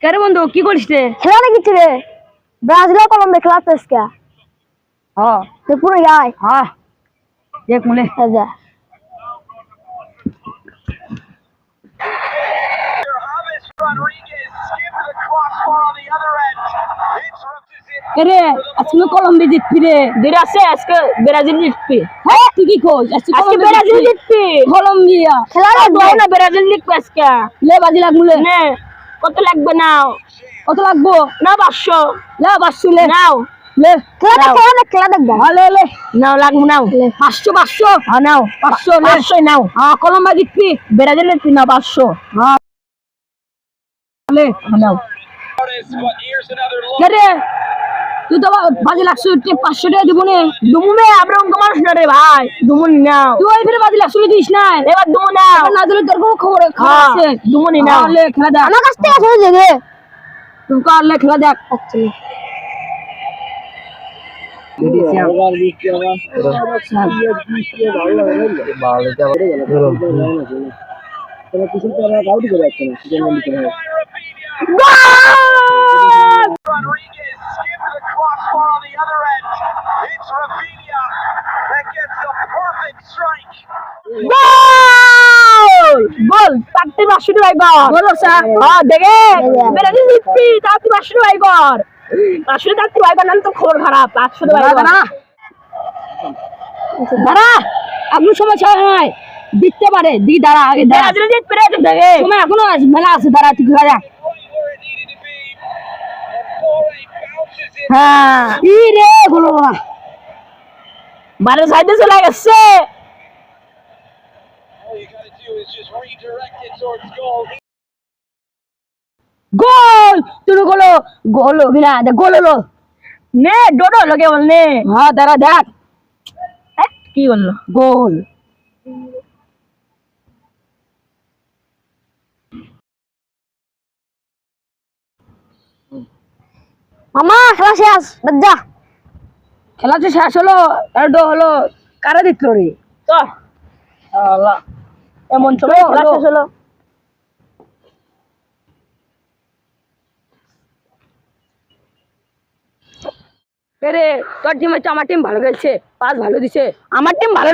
কেরে বন্ধু কি করিস রে? খেলা নাকি রে? ব্রাজিল কলম্বিয়া খেলা তো আজকে। হ্যাঁ তো পুরো যায়। হ্যাঁ এক মিলে যা কেরে আজকে কলম্বিয়া জিতবি রে। দেরি আছে আজকে ব্রাজিল জিতবি। হ্যাঁ তুই কি কইস? আজকে ব্রাজিল জিতবি। কলম্বিয়া খেলা লাগবে না, ব্রাজিল জিতবে আজকে। লে বাজি লাগবে নে। কত লাগবে নাও? কত লাগবো? না 500। লে 500 লে নাও। লে খেলা দেখবা। লে লে নাও লাগবো নাও। 500 হ্যাঁ নাও 500 লে 500 নাও। হ্যাঁ কলম্বিয়া জিতবি, ব্রাজিল জিতবি না 500। হ্যাঁ লে নাও। কেরে তুই তো বাজি লাগছো 500 টাকা দিব নে। দুমুনে আমরা অঙ্ক মানুষ না রে ভাই। দুমুনি নাও। তুই ওই ফিরে বাজি লাগছো দিস না। এবার দুমু নাও। না দিলে তোর কোনো খবর আছে? দুমুনি নাও। লে খেলা দেখ। আমার কাছ থেকে চলে যাবে। তুই কার লে খেলা দেখ। আচ্ছা Rodriguez skimmed the crossbar on the other end. It's Rafinha that gets the perfect strike. গোল গোল তাতে 500 টাকা কর। গোল স্যার হ্যাঁ দেখে ব্রাজিল জিতবি তাতে 500 টাকা কর। 500 টাকা তুই কর না তো খবর খারাপ। 500 টাকা কর। দাঁড়া এখন সময় নাই দিতে পারে দি দাঁড়া আগে ব্রাজিল জিতবে রে দেখে সময় এখনো আছে মেলা আছে দাঁড়া তুই খেলা দেখ। Where it needed to be. And Corey bounces it. হ্যাঁ ই রে গোল বারে সাইডে চলে গেছে। All you got to do is just redirect it towards goal. গোল তুই গোল গোল বিনা গোল হলো নে ডোডো হলো কেবল নে। হ্যাঁ দাঁড়া দেখ কি বললো গোল। মামা খেলা শেষ যা। খেলা তো শেষ হলো ডো হলো কারা দিতলো রে তো আল্লাহ এমন সময় খেলা শেষ হলো। রে তোর টিম হচ্ছে আমার টিম ভালো খেলছে, পাস ভালো দিছে। আমার টিম ভালো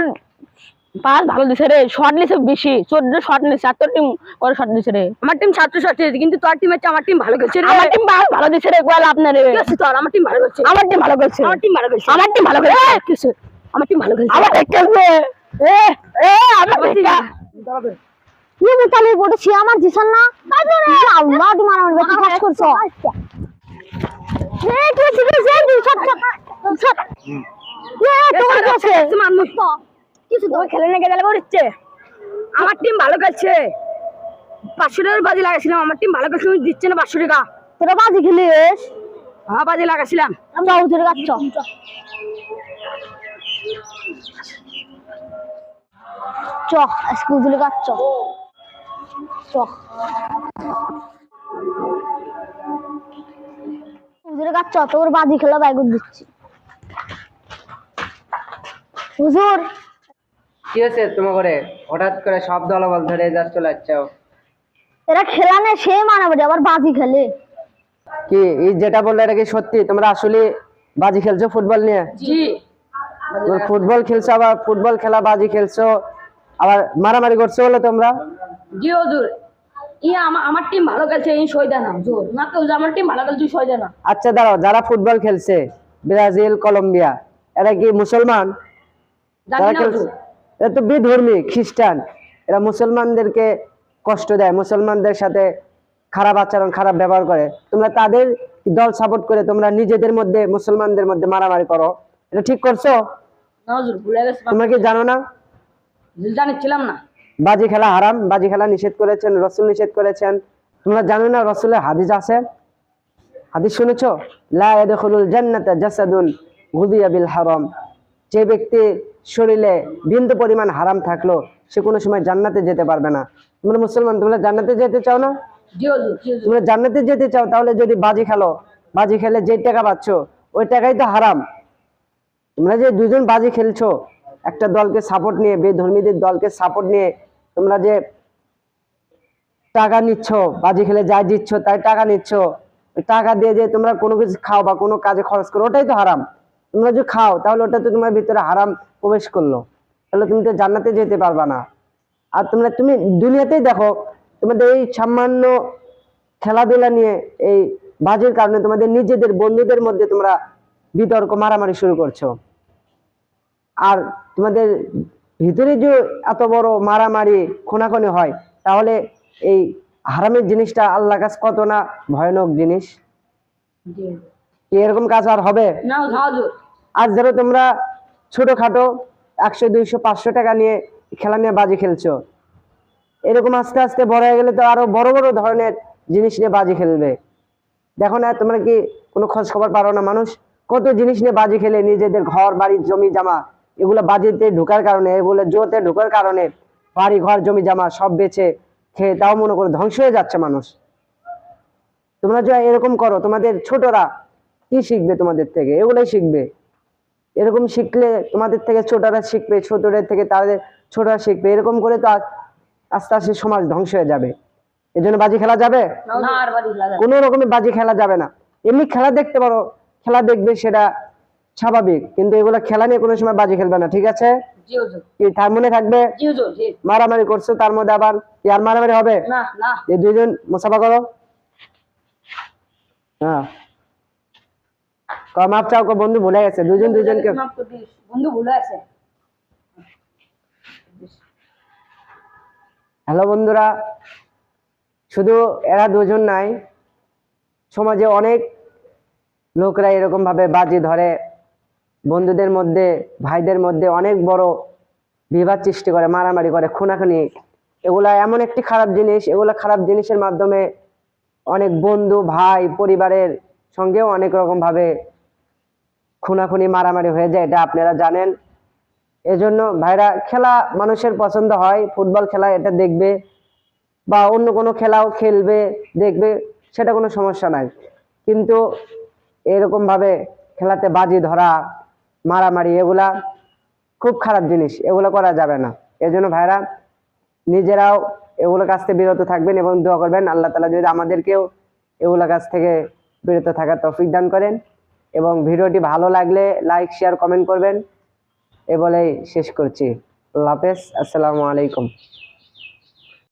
পাস ভালো দিছে রে, শট নিছে বেশি 14 শট নিছে। আর তোর টিম কত শট দিছে রে? আমার টিম 7 শট দিছে কিন্তু তোর টিম হচ্ছে আমার টিম ভালো খেলছে রে। আমার টিম ভালো দিছে রে গোল আপনার রে। কি আছে তোর? আমার টিম ভালো খেলছে। আমার টিম ভালো খেলছে। আমার টিম ভালো খেলছে। আমার টিম ভালো খেলছে। কি আছে? আমার টিম ভালো খেলছে। আমার ঠিক খেলছে। এ এ আমার ঠিক তুই মুতালি বলেছি আমার দিছন না তাইলে আল্লাহ দি মারা বেটি কাজ করছো। এ তুই ঠিক আছে তুই সব সব এ তোর কাছে মানুষ তো কিছু তো খেলে না গেলে করছে। আমার টিম ভালো খেলছে। 500 টাকার বাজি লাগাইছিলাম, আমার টিম ভালো খেলছে দিচ্ছে না 500 টাকা। তোরা বাজি খেলিস? হ্যাঁ বাজি লাগাইছিলাম। আমরা উঠে যাচ্ছ চ স্কুল দিলে যাচ্ছ চ হুজুরে যাচ্ছ তোর বাজি খেলা বাইক দিচ্ছি। হুজুর কি হয়েছে তোমার করে হঠাৎ করে সব দলবল ধরে যা চলে যাচ্ছ? এরা খেলা নেই সে মানাবে আবার বাজি খেলে। কি এই যেটা বললে এটা কি সত্যি? তোমরা আসলে বাজি খেলছো ফুটবল নিয়ে? জি তোমরা ফুটবল খেলছো, আবার ফুটবল খেলা বাজি খেলছো, আবার মারামারি করছো বলে তোমরা? জি হুজুর আমার টিম ভালো খেলছে এই সইদা না হুজুর। না তো আমার টিম ভালো খেলছে সইদা না। আচ্ছা দাঁড়াও, যারা ফুটবল খেলছে ব্রাজিল কলম্বিয়া এরা কি মুসলমান? জানি যারা না খেলছে হুজুর। এরা তো বিধর্মী খ্রিস্টান। এরা মুসলমানদেরকে কষ্ট দেয়, মুসলমানদের সাথে খারাপ আচরণ খারাপ ব্যবহার করে। তোমরা তাদের দল সাপোর্ট করে তোমরা নিজেদের মধ্যে মুসলমানদের মধ্যে মারামারি করো, এটা ঠিক করছো? না হুজুর ভুলে গেছি। তোমরা কি জানো না জানিছিলাম না। বাজি খেলা হারাম? বাজি খেলা নিষেধ করেছেন, রসুল নিষেধ করেছেন। তোমরা জানো না রসুলের হাদিস আছে? হাদিস শুনেছো? লা ইয়াদখুলুল জান্নাতা জাসাদুন গুদিয়া বিল হারাম। যে ব্যক্তির শরীরে বিন্দু পরিমাণ হারাম থাকলো সে কোনো সময় জান্নাতে যেতে পারবে না। তোমরা মুসলমান, তোমরা জান্নাতে যেতে চাও না? জি হুজুর জি হুজুর। তোমরা জান্নাতে যেতে চাও তাহলে যদি বাজি খেলো, বাজি খেলে যে টাকা পাচ্ছ ওই টাকাই তো হারাম। তোমরা যে দুজন বাজি খেলছো একটা দলকে সাপোর্ট নিয়ে, বেধর্মীদের দলকে সাপোর্ট নিয়ে তোমরা যে টাকা নিচ্ছ, বাজি খেলে যাই দিচ্ছ তাই টাকা নিচ্ছ, ওই টাকা দিয়ে যে তোমরা কোনো কিছু খাও বা কোনো কাজে খরচ করো, ওটাই তো হারাম। তোমরা যদি খাও তাহলে ওটা তো তোমার ভিতরে হারাম প্রবেশ করলো, তাহলে তুমি তো জান্নাতে যেতে পারবা না। আর তুমি দুনিয়াতেই দেখো, তোমাদের এই সামান্য খেলাধুলা নিয়ে এই বাজির কারণে তোমাদের নিজেদের বন্ধুদের মধ্যে তোমরা বিতর্ক মারামারি শুরু করছো। আর তোমাদের ভিতরে যে এত বড় মারামারি খুনাখুনি হয়, তাহলে এই হারামের জিনিসটা আল্লাহর কাছে কত না ভয়ানক জিনিস। কি এরকম কাজ আর হবে? না হুজুর। আজ ধরো তোমরা ছোটখাটো 100 200 500 টাকা নিয়ে খেলা নিয়ে বাজি খেলছো, এরকম আস্তে আস্তে বড় হয়ে গেলে তো আরো বড় বড় ধরনের জিনিস নিয়ে বাজি খেলবে। দেখো না তোমরা কি কোনো খোঁজ খবর পারো না? মানুষ কত জিনিস নিয়ে বাজি খেলে, নিজেদের ঘর বাড়ি জমি জামা এগুলো বাজিতে ঢোকার কারণে, এগুলো জোতে ঢোকার কারণে বাড়ি ঘর জমি জামা সব বেচে খেয়ে তাও মনে করে ধ্বংস হয়ে যাচ্ছে মানুষ। তোমরা যদি এরকম করো, তোমাদের ছোটরা কি শিখবে তোমাদের থেকে? এগুলোই শিখবে। এরকম শিখলে তোমাদের থেকে ছোটরা শিখবে, ছোটদের থেকে তাদের ছোটরা শিখবে, এরকম করে তো আস্তে আস্তে সমাজ ধ্বংস হয়ে যাবে। এর জন্য বাজি খেলা যাবে না, আর বাড়ি লাগা কোনো রকমের বাজি খেলা যাবে না। এমনি খেলা দেখতে পারো, খেলা দেখবে সেটা স্বাভাবিক, কিন্তু এগুলো খেলা নিয়ে কোনো সময় বাজি খেলবে না, ঠিক আছে? জি হুজুর। কি তার মনে থাকবে? জি হুজুর, জি। মারামারি করছো, তার মধ্যে আবার কি আর মারামারি হবে? না না। এই দুইজন মুসাফা করো। হ্যাঁ, মাপ চাও, বন্ধু ভুলে গেছে, দুজনকে। মাফ করে দিস, বন্ধু ভুলে আছে। হ্যালো বন্ধুরা, শুধু এরা দুজন নাই, সমাজে অনেক লোকরা এরকম ভাবে বাজি ধরে, বন্ধুদের মধ্যে ভাইদের মধ্যে অনেক বড় বিবাদ সৃষ্টি করে, মারামারি করে, খুনাখুনি। এগুলা এমন একটি খারাপ জিনিস, এগুলা খারাপ জিনিসের মাধ্যমে অনেক বন্ধু ভাই পরিবারের সঙ্গেও অনেক রকম ভাবে খুনাখুনি মারামারি হয়ে যায়, এটা আপনারা জানেন। এজন্য ভাইরা, খেলা মানুষের পছন্দ হয়, ফুটবল খেলা এটা দেখবে বা অন্য কোনো খেলাও খেলবে দেখবে, সেটা কোনো সমস্যা নাই, কিন্তু এরকম ভাবে খেলাতে বাজি ধরা মারামারি এগুলা খুব খারাপ জিনিস, এগুলো করা যাবে না। এজন্য ভাইরা নিজেরাও এগুলো কাছ থেকে বিরত থাকবেন এবং দোয়া করবেন আল্লাহ তাআলা যদি আমাদেরকেও এগুলো কাছ থেকে বিরত থাকার তৌফিক দান করেন। এবং ভিডিওটি ভালো লাগলে লাইক শেয়ার কমেন্ট করবেন। এ বলেই শেষ করছি। আল্লাহ হাফেজ, আসসালামু আলাইকুম।